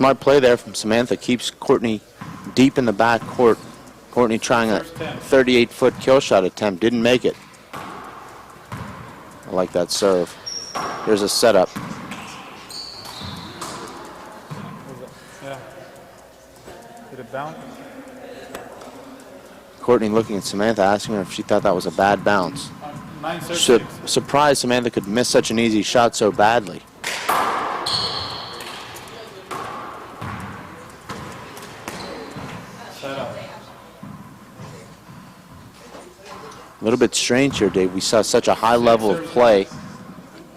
Smart play there from Samantha. Keeps Courtney deep in the back court. Courtney trying a 38-foot kill shot attempt. Didn't make it. I like that serve. Here's a setup. Yeah. Did it bounce? Courtney looking at Samantha, asking her if she thought that was a bad bounce. Surprised Samantha could miss such an easy shot so badly. A little bit strange here, Dave. We saw such a high level of play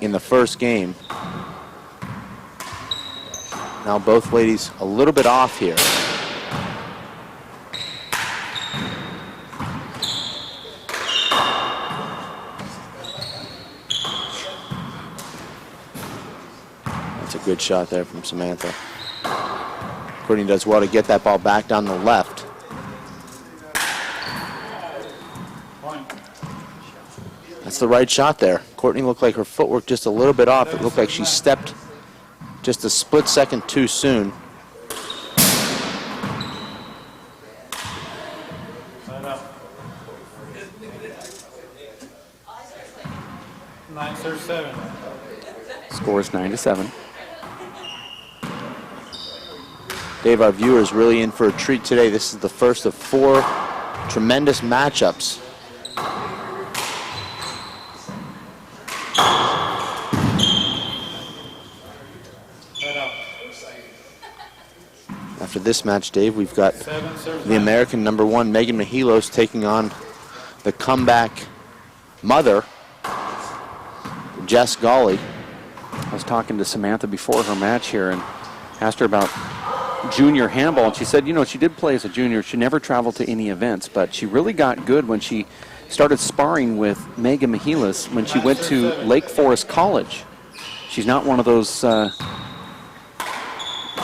in the first game. Now both ladies a little bit off here. That's a good shot there from Samantha. Courtney does well to get that ball back down the left. That's the right shot there. Courtney looked like her footwork just a little bit off. It looked like she stepped just a split second too soon. Score is 9-7. Dave, our viewers really in for a treat today. This is the first of 4 tremendous matchups. After this match, Dave, we've got the American #1 Megan Mihalos taking on the comeback mother, Jess Gawley. I was talking to Samantha before her match here and asked her about junior handball, and she said, you know, she did play as a junior. She never traveled to any events, but she really got good when she started sparring with Megan Mihalos when she went to Lake Forest College. She's not one of those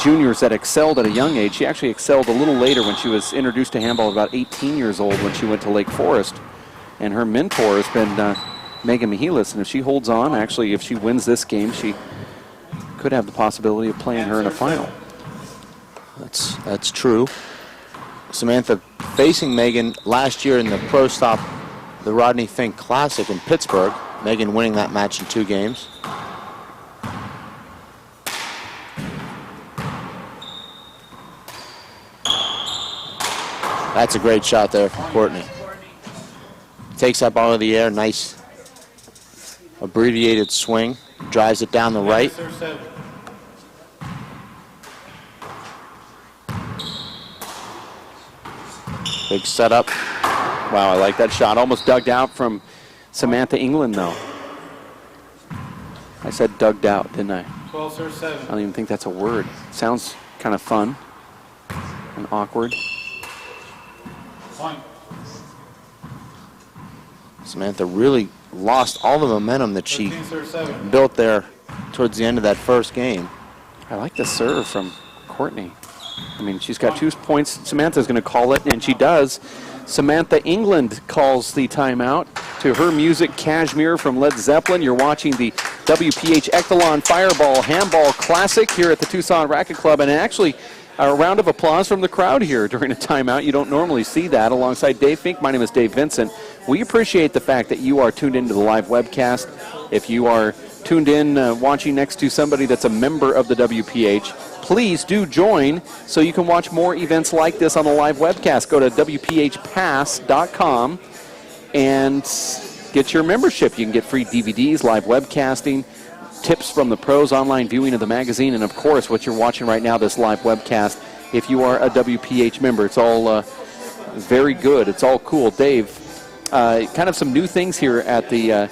juniors that excelled at a young age. She actually excelled a little later when she was introduced to handball, about 18 years old when she went to Lake Forest. And her mentor has been Megan Mihalos, and if she holds on, actually if she wins this game, she could have the possibility of playing her in a final. That's true. Samantha facing Megan last year in the Pro Stop, the Rodney Fink Classic in Pittsburgh. Megan winning that match in 2 games. That's a great shot there from Courtney. Takes that ball in the air, nice abbreviated swing, drives it down the right. Big setup. Wow, I like that shot. Almost dug out from Samantha England, though. I said dug out, didn't I? 12-7. I don't even think that's a word. Sounds kind of fun and awkward. Samantha really lost all the momentum that she built there towards the end of that first game. I like the serve from Courtney. I mean, she's got 2 points. Samantha's going to call it, and she does. Samantha England calls the timeout. To her music, Kashmir from Led Zeppelin. You're watching the WPH Echelon Fireball Handball Classic here at the Tucson Racket Club, and actually a round of applause from the crowd here during a timeout. You don't normally see that. Alongside Dave Fink, my name is Dave Vincent. We appreciate the fact that you are tuned into the live webcast. If you are tuned in watching next to somebody that's a member of the WPH, please do join so you can watch more events like this on the live webcast. Go to WPHpass.com and get your membership. You can get free DVDs, live webcasting, tips from the pros, online viewing of the magazine, and of course what you're watching right now, this live webcast. If you are a WPH member, it's all very good. It's all cool. Dave, kind of some new things here at the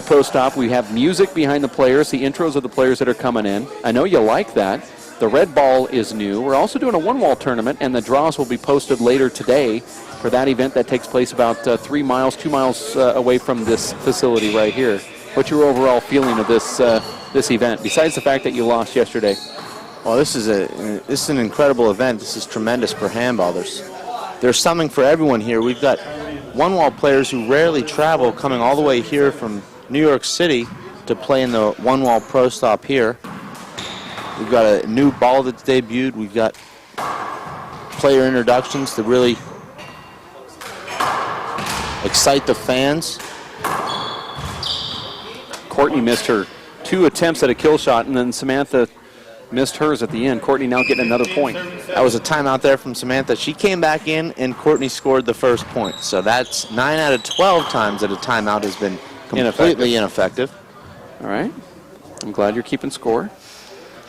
Pro Stop. We have music behind the players, the intros of the players that are coming in. I know you like that. The red ball is new. We're also doing a one-wall tournament, and the draws will be posted later today for that event that takes place about 2 miles away from this facility right here. What's your overall feeling of this event, besides the fact that you lost yesterday? Well, this is an incredible event. This is tremendous for handball. There's something for everyone here. We've got one-wall players who rarely travel coming all the way here from New York City to play in the one-wall Pro Stop here. We've got a new ball that's debuted. We've got player introductions to really excite the fans. Courtney missed her 2 attempts at a kill shot, and then Samantha missed hers at the end. Courtney now getting another point. That was a timeout there from Samantha. She came back in, and Courtney scored the first point. So that's 9 out of 12 times that a timeout has been completely ineffective. All right. I'm glad you're keeping score.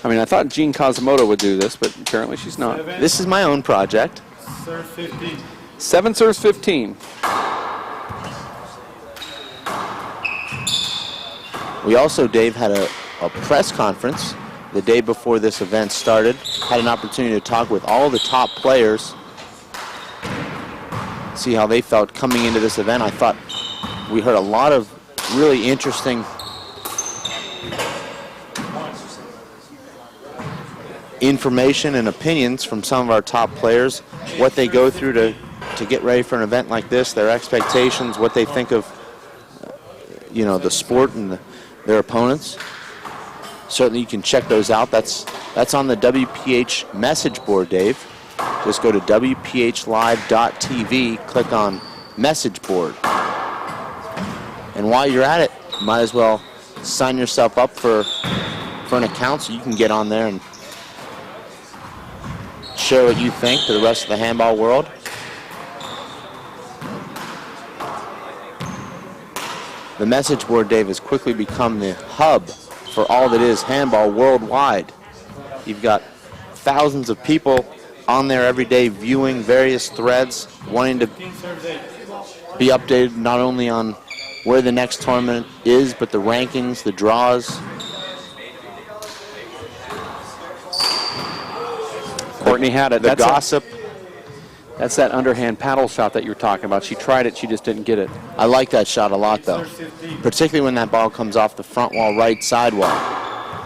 I mean, I thought Jean Cosimoto would do this, but apparently she's not. This is my own project. Serve 15. 7 serves 15. We also, Dave, had a press conference the day before this event started. Had an opportunity to talk with all the top players, see how they felt coming into this event. I thought we heard a lot of really interesting information and opinions from some of our top players, what they go through to get ready for an event like this, their expectations, what they think of the sport and their opponents. Certainly you can check those out. That's on the WPH message board, Dave. Just go to WPHlive.tv, click on message board. And while you're at it, you might as well sign yourself up for an account so you can get on there and share what you think to the rest of the handball world. The message board, Dave, has quickly become the hub for all that is handball worldwide. You've got thousands of people on there every day viewing various threads, wanting to be updated not only on where the next tournament is, but the rankings, the draws. Courtney had it. The gossip. That's that underhand paddle shot that you were talking about. She tried it, she just didn't get it. I like that shot a lot, though, particularly when that ball comes off the front wall, right side wall.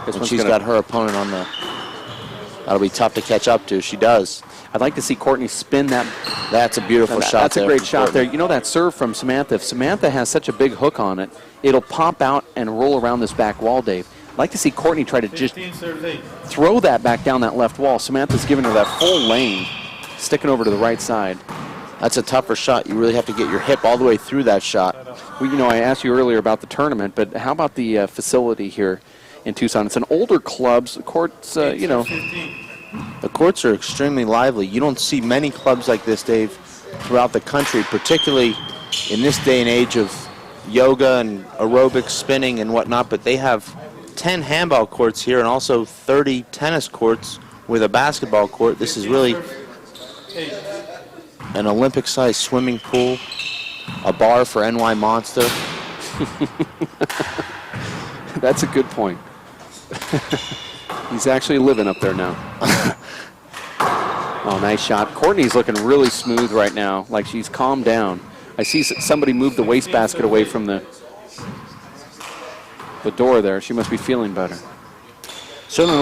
When she's got her opponent on the... That'll be tough to catch up to. She does. I'd like to see Courtney spin that. That's a beautiful shot. That's a great shot there. You know that serve from Samantha, if Samantha has such a big hook on it, it'll pop out and roll around this back wall, Dave. I'd like to see Courtney try to just throw that back down that left wall. Samantha's giving her that full lane, sticking over to the right side. That's a tougher shot. You really have to get your hip all the way through that shot. Well, I asked you earlier about the tournament, but how about the facility here in Tucson? It's an older club. The courts, The courts are extremely lively. You don't see many clubs like this, Dave, throughout the country, particularly in this day and age of yoga and aerobics, spinning and whatnot, but they have 10 handball courts here and also 30 tennis courts with a basketball court. This is really an Olympic-sized swimming pool, a bar for NY Monster. That's a good point. He's actually living up there now. Oh, nice shot. Courtney's looking really smooth right now, like she's calmed down. I see somebody move the wastebasket away from the door there. She must be feeling better. Certainly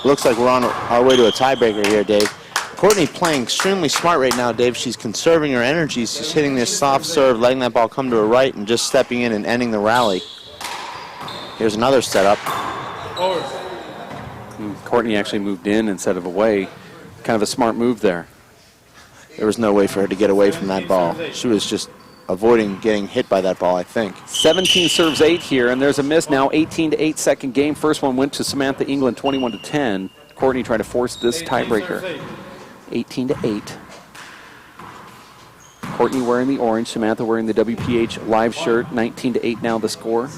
looks like we're on our way to a tiebreaker here, Dave. Courtney playing extremely smart right now, Dave. She's conserving her energy. She's hitting this soft serve, letting that ball come to her right, and just stepping in and ending the rally. Here's another setup. Courtney actually moved in instead of away. Kind of a smart move there. There was no way for her to get away from that ball. She was just avoiding getting hit by that ball, I think. 17 serves 8 here, and there's a miss now. 18-8 second game. First one went to Samantha England, 21-10. Courtney trying to force this tiebreaker. 18-8. Courtney wearing the orange, Samantha wearing the WPH live shirt. 19-8 now the score.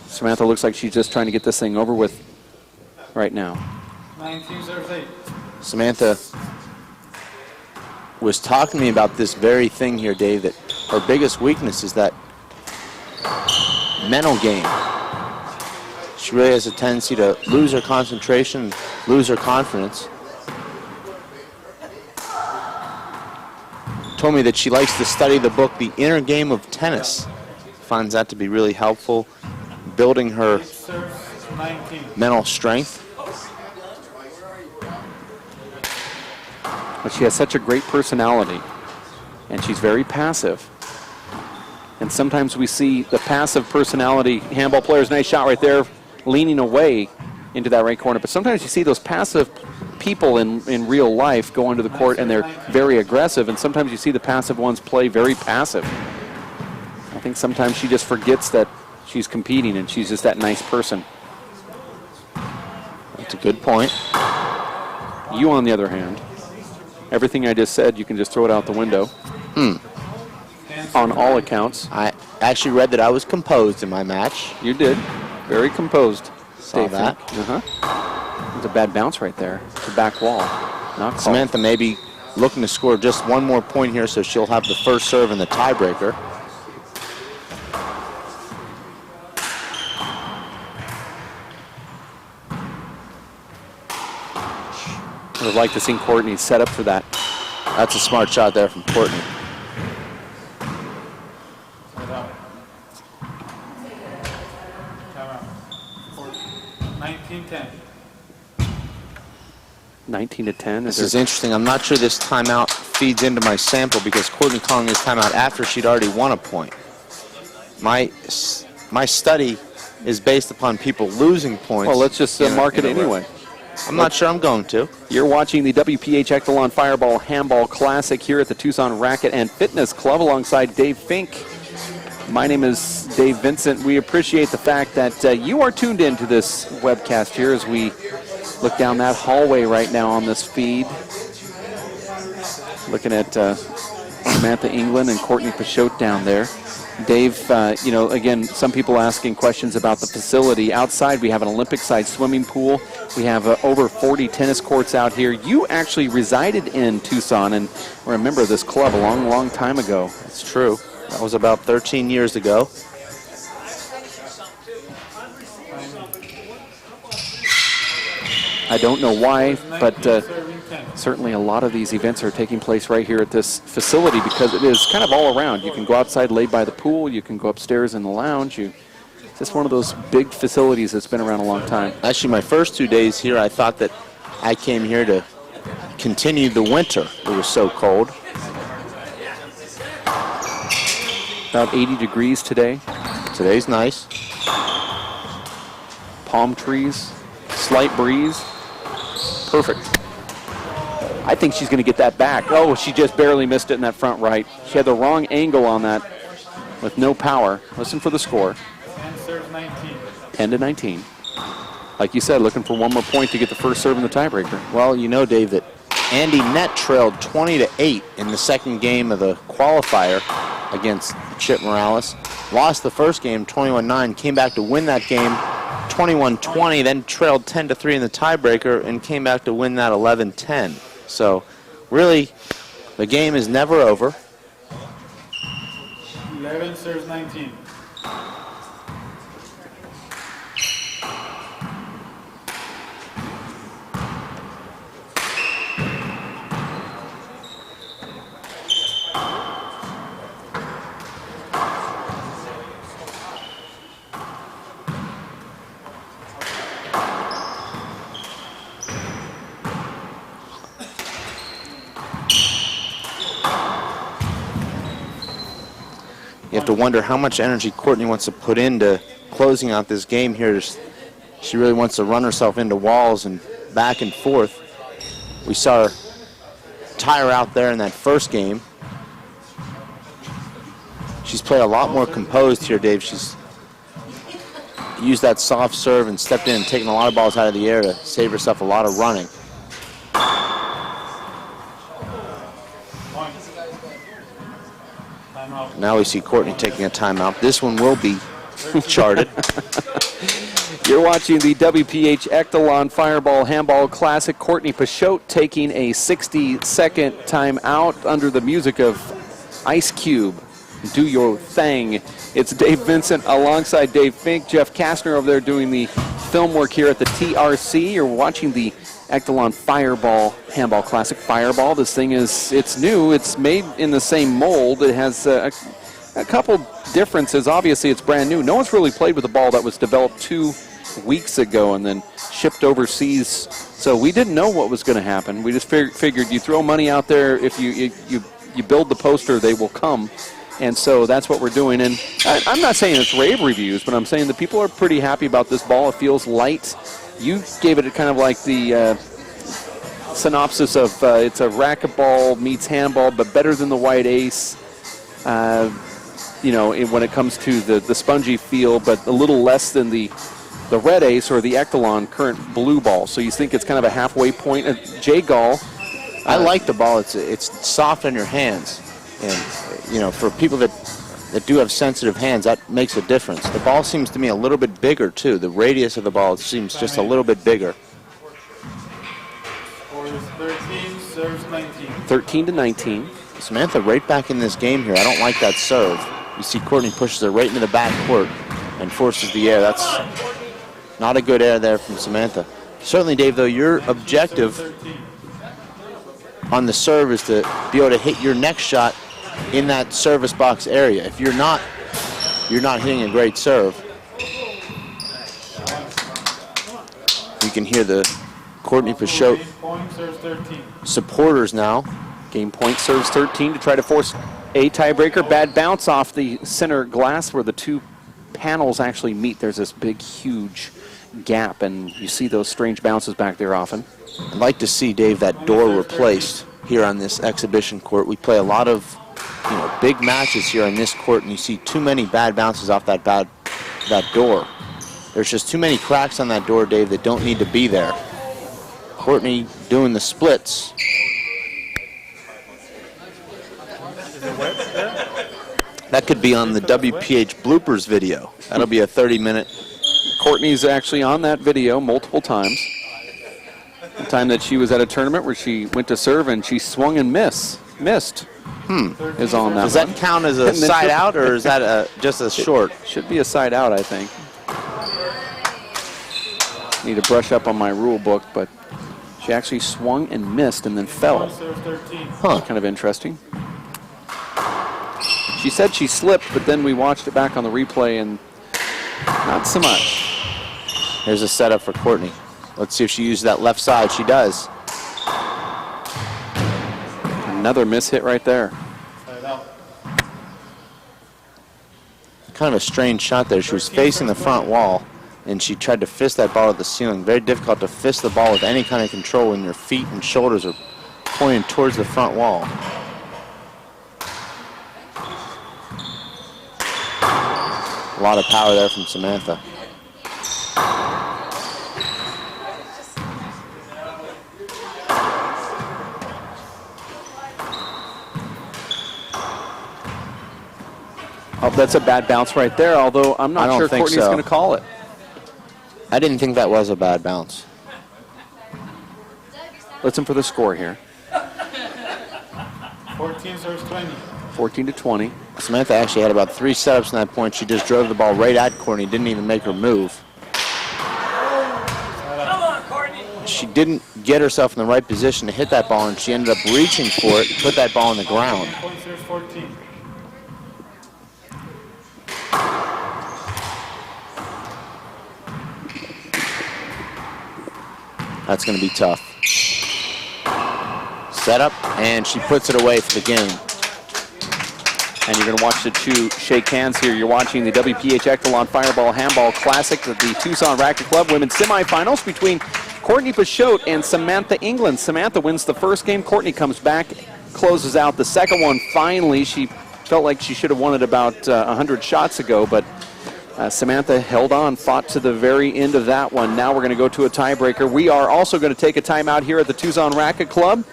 Samantha looks like she's just trying to get this thing over with right now. 19 serves 8. Samantha was talking to me about this very thing here, Dave, that her biggest weakness is that mental game. She really has a tendency to lose her concentration, lose her confidence. Told me that she likes to study the book, The Inner Game of Tennis. Finds that to be really helpful, building her mental strength. But she has such a great personality, and she's very passive. And sometimes we see the passive personality handball players, nice shot right there, leaning away. into that right corner. But sometimes you see those passive people in real life go into the court and they're very aggressive, and sometimes you see the passive ones play very passive. I think sometimes she just forgets that she's competing and she's just that nice person. That's a good point. You, on the other hand, everything I just said, you can just throw it out the window. On all accounts. I actually read that I was composed in my match. You did. Very composed. Saw that. It's a bad bounce right there. The back wall. Not called. Samantha may be looking to score just one more point here, so she'll have the first serve in the tiebreaker. I would like to see Courtney set up for that. That's a smart shot there from Courtney. 19-10. 19-10. This is interesting. I'm not sure this timeout feeds into my sample because Courtney calling this timeout after she'd already won a point. My study is based upon people losing points. Well, let's just mark it anyway. I'm not sure I'm going to. You're watching the WPH Echelon Fireball Handball Classic here at the Tucson Racket and Fitness Club alongside Dave Fink. My name is Dave Vincent. We appreciate the fact that you are tuned in to this webcast here as we look down that hallway right now on this feed. Looking at Samantha England and Courtney Peixoto down there. Dave, you know, again, some people asking questions about the facility. Outside, we have an Olympic-sized swimming pool. We have over 40 tennis courts out here. You actually resided in Tucson and were a member of this club a long, long time ago. That's true. That was about 13 years ago. I don't know why, but certainly a lot of these events are taking place right here at this facility because it is kind of all around. You can go outside, lay by the pool. You can go upstairs in the lounge. It's just one of those big facilities that's been around a long time. Actually, my first 2 days here, I thought that I came here to continue the winter. It was so cold. About 80 degrees today. Today's nice. Palm trees, slight breeze. Perfect. I think she's going to get that back. Oh, she just barely missed it in that front right. She had the wrong angle on that with no power. Listen for the score. 10-19. Like you said, looking for one more point to get the first serve in the tiebreaker. Well, you know, Dave, that Andy Nett trailed 20-8 in the second game of the qualifier against Chip Morales. Lost the first game 21-9, came back to win that game 21-20, then trailed 10-3 in the tiebreaker and came back to win that 11-10. So really, the game is never over. 11 serves 19. You have to wonder how much energy Courtney wants to put into closing out this game here. She really wants to run herself into walls and back and forth. We saw her tire out there in that first game. She's played a lot more composed here, Dave. She's used that soft serve and stepped in and taken a lot of balls out of the air to save herself a lot of running. Now we see Courtney taking a timeout. This one will be charted. You're watching the WPH Echelon Fireball Handball Classic. Courtney Peixoto taking a 60-second timeout under the music of Ice Cube. Do your thing. It's Dave Vincent alongside Dave Fink. Jeff Kastner over there doing the film work here at the TRC. You're watching the Echelon Fireball Handball Classic. Fireball, this thing it's new. It's made in the same mold. It has a couple differences. Obviously, it's brand new. No one's really played with a ball that was developed 2 weeks ago and then shipped overseas. So we didn't know what was going to happen. We just figured you throw money out there. If you build the poster, they will come. And so that's what we're doing. And I'm not saying it's rave reviews, but I'm saying that people are pretty happy about this ball. It feels light. You gave it kind of like the synopsis of it's a racquetball meets handball, but better than the white ace. When it comes to the spongy feel, but a little less than the red ace or the Echelon current blue ball. So you think it's kind of a halfway point. Jay Gall. I like the ball. It's soft in your hands. And, for people that do have sensitive hands, that makes a difference. The ball seems to me a little bit bigger, too. The radius of the ball seems just a little bit bigger. Score is 13, serves 19. 13 to 19. Samantha right back in this game here. I don't like that serve. You see Courtney pushes her right into the back court and forces the air. That's not a good air there from Samantha. Certainly, Dave, though, your objective on the serve is to be able to hit your next shot in that service box area. If you're not hitting a great serve. You can hear the Courtney Peixoto supporters now. Game point serves 13 to try to force a tiebreaker. Bad bounce off the center glass where the two panels actually meet. There's this big, huge gap, and you see those strange bounces back there often. I'd like to see, Dave, that door replaced here on this exhibition court. We play a lot of big matches here on this court, and you see too many bad bounces off that door. There's just too many cracks on that door, Dave, that don't need to be there. Courtney doing the splits. That could be on the WPH bloopers video. That'll be a 30-minute. Courtney's actually on that video multiple times. The time that she was at a tournament where she went to serve and she swung and missed. Is on that. Does that count as a side out, or is that just a short? Should be a side out, I think. Need to brush up on my rule book, but she actually swung and missed and then fell. Kind of interesting. She said she slipped, but then we watched it back on the replay and not so much. Here's a setup for Courtney. Let's see if she uses that left side. She does. Another miss hit right there. Kind of a strange shot there. She was facing the front wall, and she tried to fist that ball at the ceiling. Very difficult to fist the ball with any kind of control when your feet and shoulders are pointing towards the front wall. A lot of power there from Samantha. Oh, that's a bad bounce right there, although I'm not sure Courtney's going to call it. I didn't think that was a bad bounce. Listen for the score here. 14 serves 20. 14 to 20. Samantha actually had about 3 setups in that point. She just drove the ball right at Courtney, didn't even make her move. Come on, Courtney. She didn't get herself in the right position to hit that ball, and she ended up reaching for it, put that ball on the ground. Point serves 14. That's going to be tough. Setup, and she puts it away for the game. And you're going to watch the two shake hands here. You're watching the WPH Echelon Fireball Handball Classic of the Tucson Racket Club Women's Semifinals between Courtney Peixoto and Samantha England. Samantha wins the first game. Courtney comes back, closes out the second one. Finally, she felt like she should have won it about 100 shots ago, but Samantha held on, fought to the very end of that one. Now we're going to go to a tiebreaker. We are also going to take a timeout here at the Tucson Racket Club,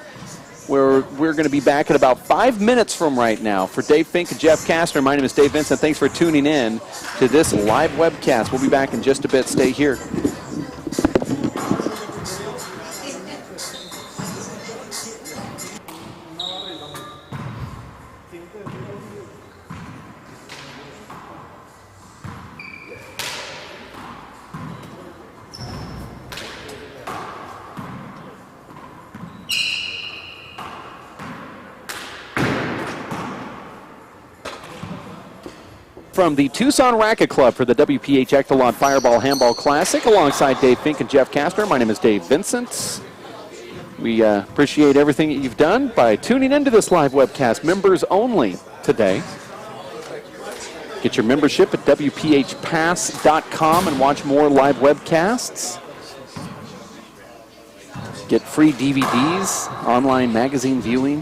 where we're going to be back at about 5 minutes from right now. For Dave Fink and Jeff Kastner, my name is Dave Vincent. Thanks for tuning in to this live webcast. We'll be back in just a bit. Stay here. From the Tucson Racket Club for the WPH Echelon Fireball Handball Classic, alongside Dave Fink and Jeff Kastner, my name is Dave Vincent. We appreciate everything that you've done by tuning into this live webcast. Members only today. Get your membership at WPHpass.com and watch more live webcasts. Get free DVDs, online magazine viewing,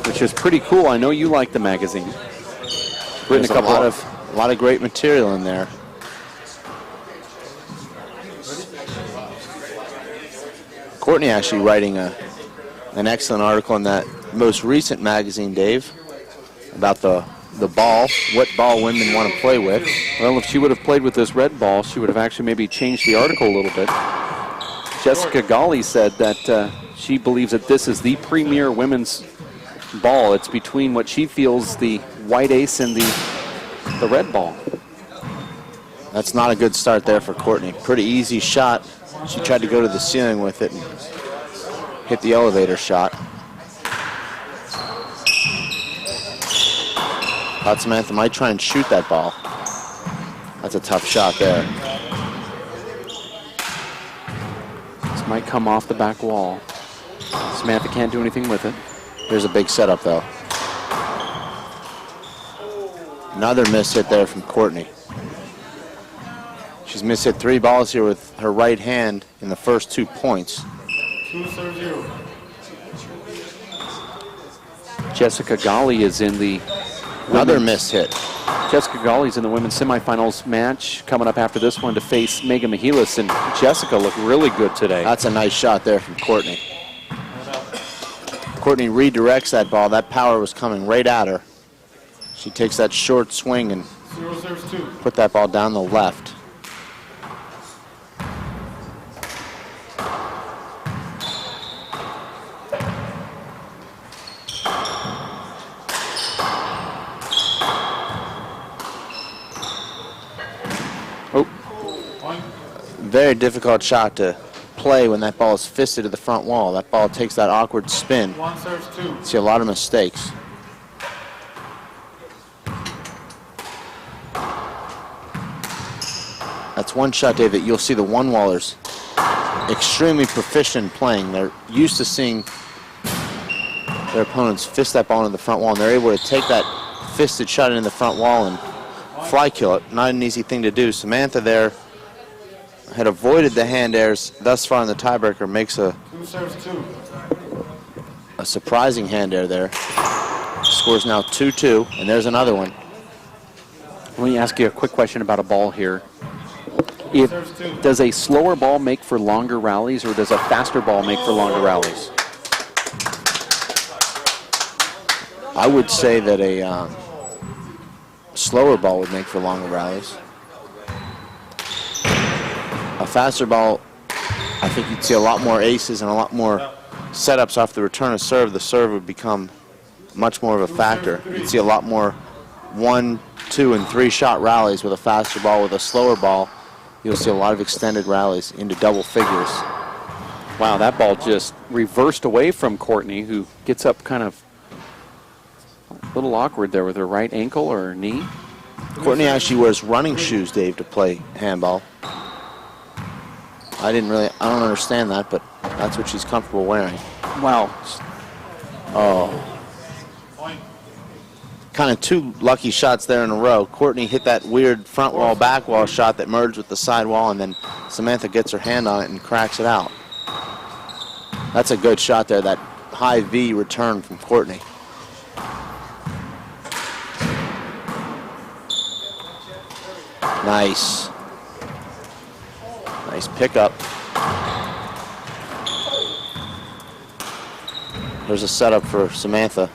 which is pretty cool. I know you like the magazine. There's a lot of great material in there. Courtney actually writing an excellent article in that most recent magazine, Dave, about the ball, what ball women want to play with. Well, if she would have played with this red ball, she would have actually maybe changed the article a little bit. Jessica Gawley said that she believes that this is the premier women's ball. It's between what she feels the white ace and the red ball. That's not a good start there for Courtney. Pretty easy shot. She tried to go to the ceiling with it and hit the elevator shot. Thought Samantha might try and shoot that ball. That's a tough shot there. This might come off the back wall. Samantha can't do anything with it. Here's a big setup, though. Another miss hit there from Courtney. She's missed hit 3 balls here with her right hand in the first 2 points. 2-0. Jessica Gawley is in the Another miss hit. Jessica Gawley's in the women's semifinals match coming up after this one to face Megan Mihalis, and Jessica looked really good today. That's a nice shot there from Courtney. Courtney redirects that ball. That power was coming right at her. She takes that short swing and 0 serves 2. put that ball down the left. Very difficult shot to play when that ball is fisted to the front wall. That ball takes that awkward spin. 1 serves 2. See a lot of mistakes. That's one shot, Dave, that you'll see the one-wallers extremely proficient in playing. They're used to seeing their opponents fist that ball into the front wall, and they're able to take that fisted shot into the front wall and fly kill it. Not an easy thing to do. Samantha there had avoided the hand airs thus far in the tiebreaker, makes 2 serves 2. a surprising hand air there. Scores now 2-2, and there's another one. Let me ask you a quick question about a ball here. Does a slower ball make for longer rallies, or does a faster ball make for longer rallies? I would say that a slower ball would make for longer rallies. A faster ball, I think you'd see a lot more aces and a lot more setups off the return of serve. The serve would become much more of a factor. You'd see a lot more 1, 2, and 3 shot rallies with a faster ball. With a slower ball, you'll see a lot of extended rallies into double figures. Wow, that ball just reversed away from Courtney, who gets up kind of a little awkward there with her right ankle or her knee. Courtney actually wears running shoes, Dave, to play handball. I don't understand that, but that's what she's comfortable wearing. Wow. Oh. Kind of 2 lucky shots there in a row. Courtney hit that weird front wall, back wall shot that merged with the side wall, and then Samantha gets her hand on it and cracks it out. That's a good shot there, that high V return from Courtney. Nice. Nice pickup. There's a setup for Samantha.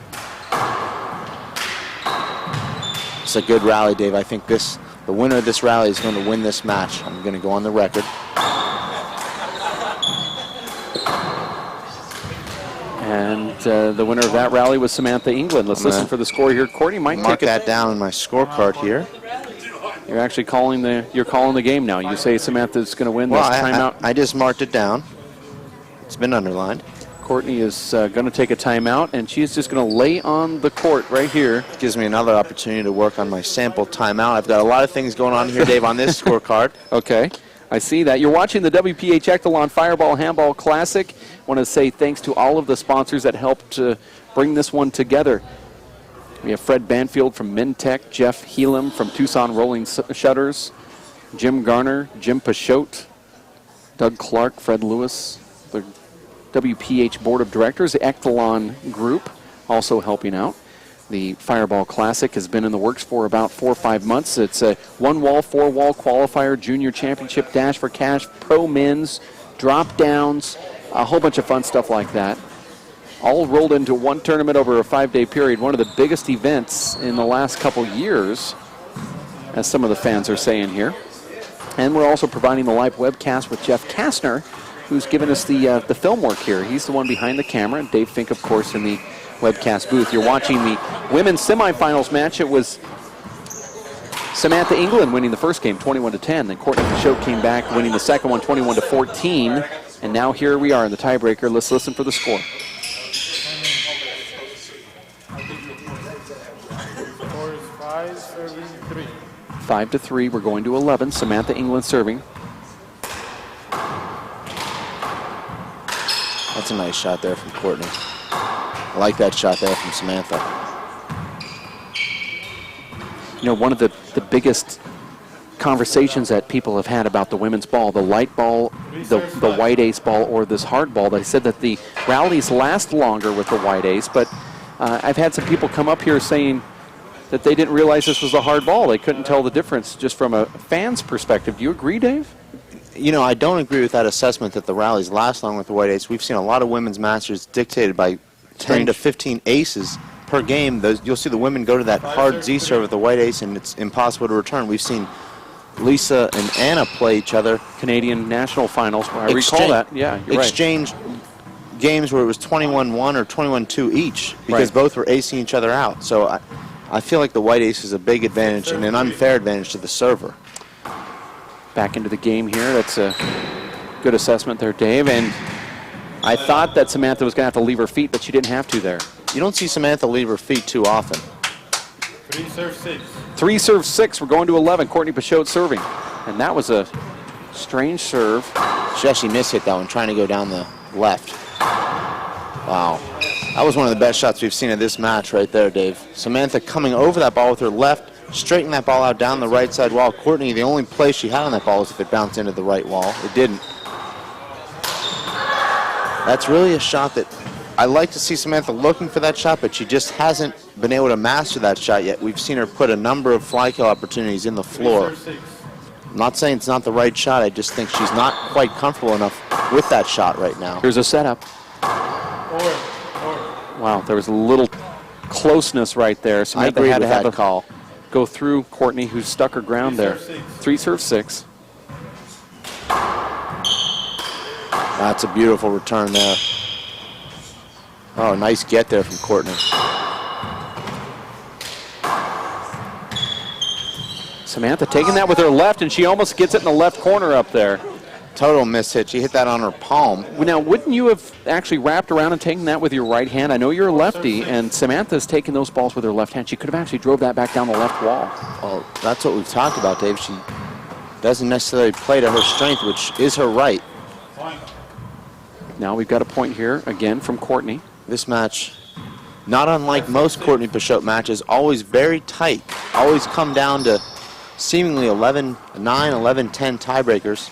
It's a good rally, Dave. I think the winner of this rally is going to win this match. I'm going to go on the record. And the winner of that rally was Samantha England. Let's listen for the score here. Courtney might mark take that down in my scorecard here. You're actually calling the game now. You say Samantha's going to win this timeout. I just marked it down. It's been underlined. Courtney is going to take a timeout, and she's just going to lay on the court right here. Gives me another opportunity to work on my sample timeout. I've got a lot of things going on here, Dave, on this scorecard. Okay, I see that. You're watching the WPH Echelon Fireball Handball Classic. I want to say thanks to all of the sponsors that helped bring this one together. We have Fred Banfield from Mintech, Jeff Helam from Tucson Rolling Shutters, Jim Garner, Jim Peixoto, Doug Clark, Fred Lewis, the WPH Board of Directors, the Echelon Group, also helping out. The Fireball Classic has been in the works for about 4 or 5 months. It's a 1-wall, 4-wall qualifier, junior championship dash for cash, pro men's, drop downs, a whole bunch of fun stuff like that. All rolled into one tournament over a 5-day period. One of the biggest events in the last couple years, as some of the fans are saying here. And we're also providing the live webcast with Jeff Kastner, who's given us the film work here. He's the one behind the camera. Dave Fink, of course, in the webcast booth. You're watching the women's semifinals match. It was Samantha England winning the first game, 21-10. Then Courtney Peixoto came back, winning the second one, 21-14. And now here we are in the tiebreaker. Let's listen for the score. Score is 5 serving 3. 5-3. We're going to 11. Samantha England serving. That's a nice shot there from Courtney. I like that shot there from Samantha. You know, one of the biggest conversations that people have had about the women's ball, the light ball, the white ace ball, or this hard ball, they said that the rallies last longer with the white ace, but I've had some people come up here saying that they didn't realize this was a hard ball. They couldn't tell the difference just from a fan's perspective. Do you agree, Dave? You know, I don't agree with that assessment that the rallies last long with the white ace. We've seen a lot of women's matches dictated by 10 to 15 aces per game. You'll see the women go to that hard Z serve with the white ace, and it's impossible to return. We've seen Lisa and Anna play each other. Canadian national finals, where I recall that. Yeah, you're exchange games where it was 21-1 or 21-2 each because both were acing each other out. So I feel like the white ace is a big advantage and an unfair advantage to the server. Back into the game here. That's a good assessment there, Dave. And I thought that Samantha was going to have to leave her feet, but she didn't have to there. You don't see Samantha leave her feet too often. 3 serve 6. 3 serve 6. We're going to 11. Courtney Peixoto serving. And that was a strange serve. She actually mishit that one, trying to go down the left. Wow. That was one of the best shots we've seen of this match right there, Dave. Samantha coming over that ball with her left, straightening that ball out down the right side wall. Courtney, the only place she had on that ball was if it bounced into the right wall. It didn't. That's really a shot that I like to see Samantha looking for that shot, but she just hasn't been able to master that shot yet. We've seen her put a number of fly kill opportunities in the floor. I'm not saying it's not the right shot. I just think she's not quite comfortable enough with that shot right now. Here's a setup. Wow, there was a little closeness right there. Samantha had to have a call. Go through Courtney, who stuck her ground there. 3 serve 6. That's a beautiful return there. Oh, nice get there from Courtney. Samantha taking that with her left, and she almost gets it in the left corner up there. Total miss hit. She hit that on her palm. Now, wouldn't you have actually wrapped around and taken that with your right hand? I know you're a lefty, and Samantha's taking those balls with her left hand. She could have actually drove that back down the left wall. Oh, that's what we've talked about, Dave. She doesn't necessarily play to her strength, which is her right. Now we've got a point here, again, from Courtney. This match, not unlike most Courtney Peixoto matches, always very tight. Always come down to seemingly 11-9, 11-10 tiebreakers.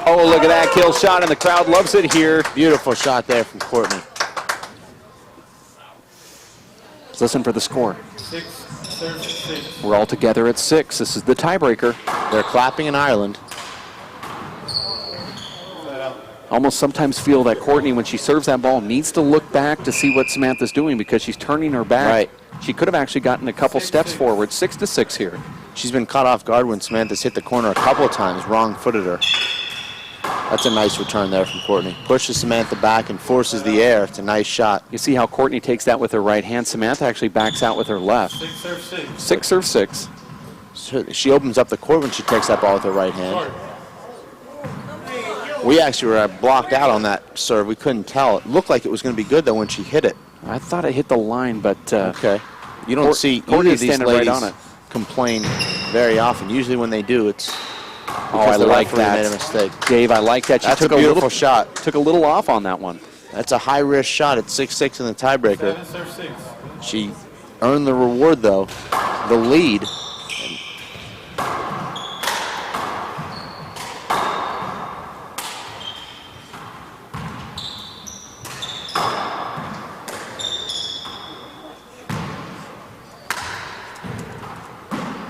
Oh, look at that kill shot, and the crowd loves it here. Beautiful shot there from Courtney. Let's listen for the score. 6 serve 6. We're all together at 6. This is the tiebreaker. They're clapping in Ireland. Almost sometimes feel that Courtney, when she serves that ball, needs to look back to see what Samantha's doing because she's turning her back. Right. She could have actually gotten a couple steps forward. 6-6 here. She's been caught off guard when Samantha's hit the corner a couple of times, wrong-footed her. That's a nice return there from Courtney. Pushes Samantha back and forces the air. It's a nice shot. You see how Courtney takes that with her right hand. Samantha actually backs out with her left. 6 serve 6. 6 serve 6. She opens up the court when she takes that ball with her right hand. We actually were blocked out on that serve. We couldn't tell. It looked like it was going to be good, though, when she hit it. I thought it hit the line, but... okay. You don't see either of these ladies complain very often. Usually when they do, it's because the referee made a mistake. Dave, I like that. That's a beautiful shot. Took a little off on that one. That's a high-risk shot at 6-6 in the tiebreaker. 7 serve 6. She earned the reward, though, the lead.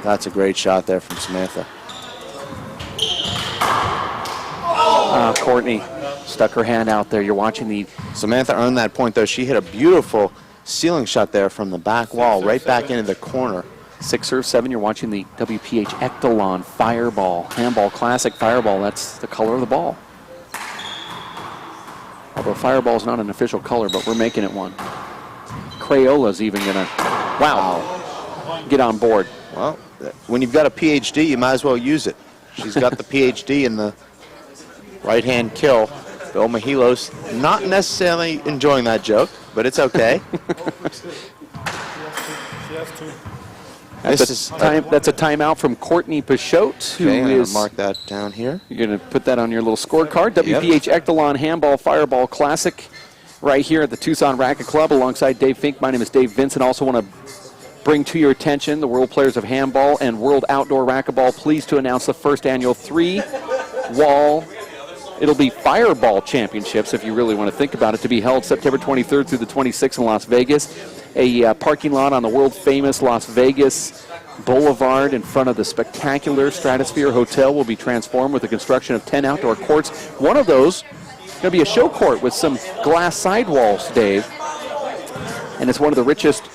That's a great shot there from Samantha. Courtney stuck her hand out there. You're watching the Samantha earned that point, though. She hit a beautiful ceiling shot there from the back wall, right back into the corner. 6-serve-7. You're watching the WPH Ectalon Fireball, Handball Classic Fireball. That's the color of the ball. Although Fireball is not an official color, but we're making it one. Crayola's even gonna, get on board. Well, when you've got a PhD, you might as well use it. She's got the PhD in the right-hand kill. Bill Mahilos not necessarily enjoying that joke, but it's okay. She has two. That's a timeout from Courtney Peixoto, who Okay, I'm is. gonna mark that down here. You're going to put that on your little scorecard. WPH Ectalon Handball Fireball Classic right here at the Tucson Racket Club alongside Dave Fink. My name is Dave Vincent. Also want to bring to your attention the World Players of Handball and World Outdoor Racquetball. Pleased to announce the first annual three-wall, it'll be Fireball Championships, if you really want to think about it, to be held September 23rd through the 26th in Las Vegas. A parking lot on the world-famous Las Vegas Boulevard in front of the spectacular Stratosphere Hotel will be transformed with the construction of 10 outdoor courts. One of those going to be a show court with some glass sidewalls, Dave. And it's one of the richest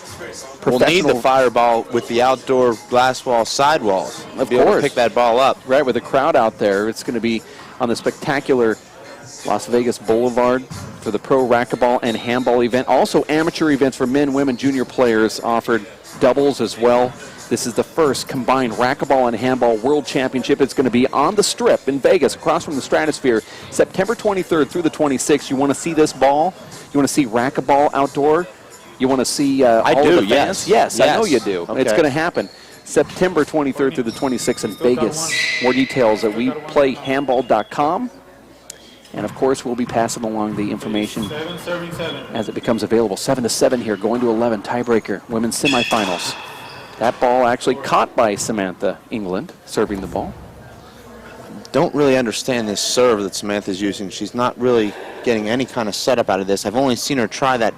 We'll professional... need the Fireball with the outdoor glass wall sidewalls. Of be able to course. pick that ball up. Right, with a crowd out there. It's going to be on the spectacular Las Vegas Boulevard for the pro racquetball and handball event. Also amateur events for men, women, junior players offered, doubles as well. This is the first combined racquetball and handball world championship. It's going to be on the Strip in Vegas, across from the Stratosphere, September 23rd through the 26th. You want to see this ball? You want to see racquetball outdoor? You want to see all of the fans? Yes, I know you do. Okay. It's going to happen. September 23rd through the 26th in Vegas. More details at WePlayHandball.com. And, of course, we'll be passing along the information 7-7. as it becomes available. 7-7 here, going to 11, tiebreaker, women's semifinals. That ball actually caught by Samantha England, serving the ball. Don't really understand this serve that Samantha's using. She's not really getting any kind of setup out of this. I've only seen her try that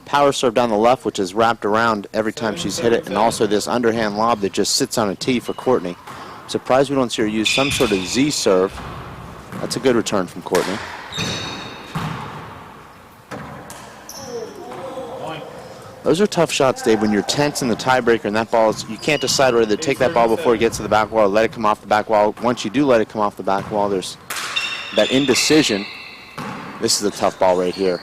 power serve down the left, which is wrapped around every time she's hit it, and also this underhand lob that just sits on a tee for Courtney. I'm surprised we don't see her use some sort of Z serve. That's a good return from Courtney. Those are tough shots, Dave, when you're tense in the tiebreaker and that ball is, you can't decide whether to take that ball before it gets to the back wall or let it come off the back wall. Once you do let it come off the back wall, there's that indecision. This is a tough ball right here.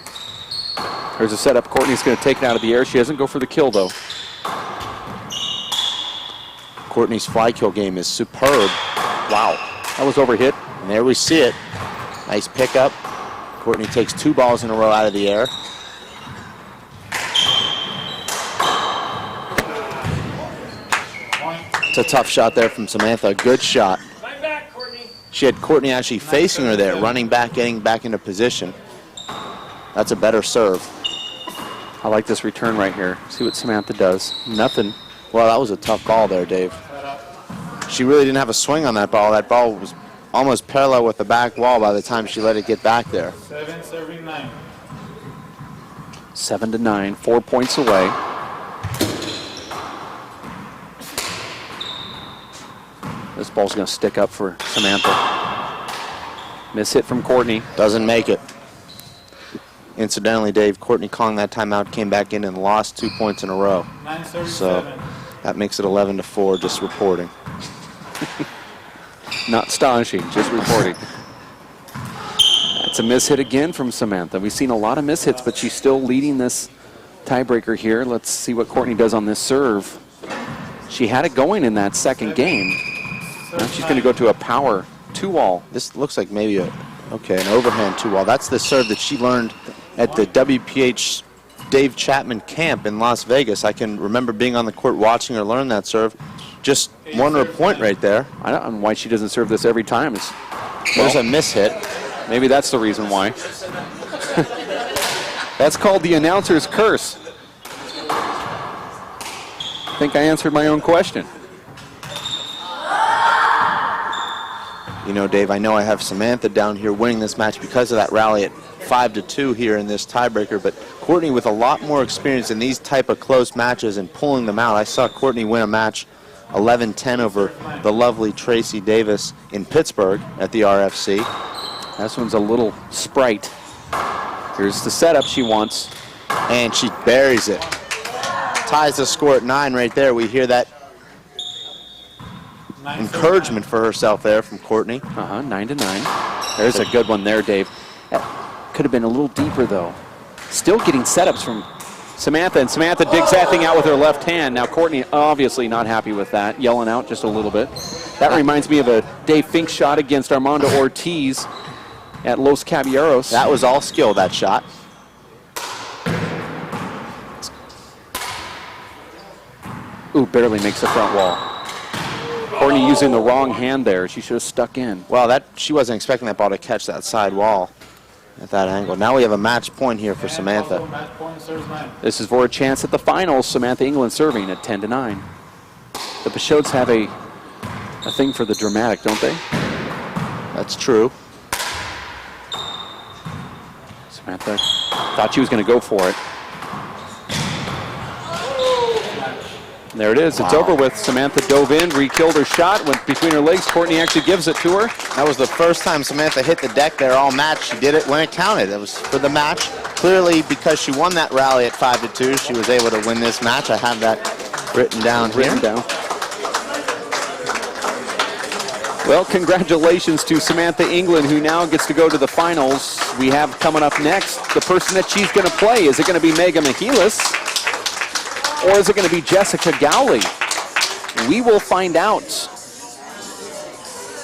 There's a setup. Courtney's going to take it out of the air. She doesn't go for the kill, though. Courtney's fly kill game is superb. Wow. That was overhit. And there we see it. Nice pickup. Courtney takes 2 balls in a row out of the air. It's a tough shot there from Samantha. A good shot. She had Courtney actually facing her there, running back, getting back into position. That's a better serve. I like this return right here. See what Samantha does. Nothing. Well, that was a tough ball there, Dave. She really didn't have a swing on that ball. That ball was almost parallel with the back wall by the time she let it get back there. 7-9. 7-9. 4 points away. This ball's going to stick up for Samantha. Miss hit from Courtney. Doesn't make it. Incidentally, Dave, Courtney calling that timeout, came back in and lost 2 points in a row. 9-7. So that makes it 11-4, just reporting. Not astonishing, just reporting. That's a miss hit again from Samantha. We've seen a lot of miss hits, but she's still leading this tiebreaker here. Let's see what Courtney does on this serve. She had it going in that second game. Now she's going to go to a power 2-wall. This looks like maybe an overhand 2-wall. That's the serve that she learned at the WPH Dave Chapman camp in Las Vegas. I can remember being on the court watching her learn that serve. Just won her a point right there. I don't know why she doesn't serve this every time. There's a miss hit. Maybe that's the reason why. That's called the announcer's curse. I think I answered my own question. You know, Dave, I know I have Samantha down here winning this match because of that rally at 5-2 here in this tiebreaker, but Courtney with a lot more experience in these type of close matches and pulling them out. I saw Courtney win a match 11-10 over the lovely Tracy Davis in Pittsburgh at the RFC. This one's a little sprite. Here's the setup she wants. And she buries it. Ties the score at 9 right there. We hear that encouragement for herself there from Courtney. 9-9. There's a good one there, Dave. Could have been a little deeper, though. Still getting setups from Samantha, and Samantha digs that thing out with her left hand. Now, Courtney obviously not happy with that, yelling out just a little bit. That reminds me of a Dave Fink shot against Armando Ortiz at Los Caballeros. That was all skill, that shot. Ooh, barely makes the front wall. Courtney using the wrong hand there. She should have stuck in. Well, she wasn't expecting that ball to catch that side wall at that angle. Now we have a match point here for Samantha. Match point, serves 9. This is for a chance at the finals. Samantha England serving at 10-9. The Peixotos have a thing for the dramatic, don't they? That's true. Samantha thought she was going to go for it. And there it is. It's over with. Samantha dove in, re-killed her shot, went between her legs. Courtney actually gives it to her. That was the first time Samantha hit the deck there all match. She did it when it counted. It was for the match. Clearly, because she won that rally at 5-2, she was able to win this match. I have that written down here. Well, congratulations to Samantha England, who now gets to go to the finals. We have coming up next the person that she's going to play. Is it going to be Megan Michaelis? Or is it going to be Jessica Gowley? We will find out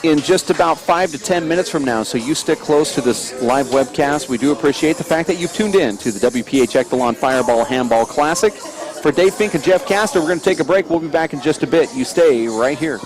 in just about 5 to 10 minutes from now, so you stick close to this live webcast. We do appreciate the fact that you've tuned in to the WPH Echelon Fireball Handball Classic. For Dave Fink and Jeff Castor, we're going to take a break. We'll be back in just a bit. You stay right here.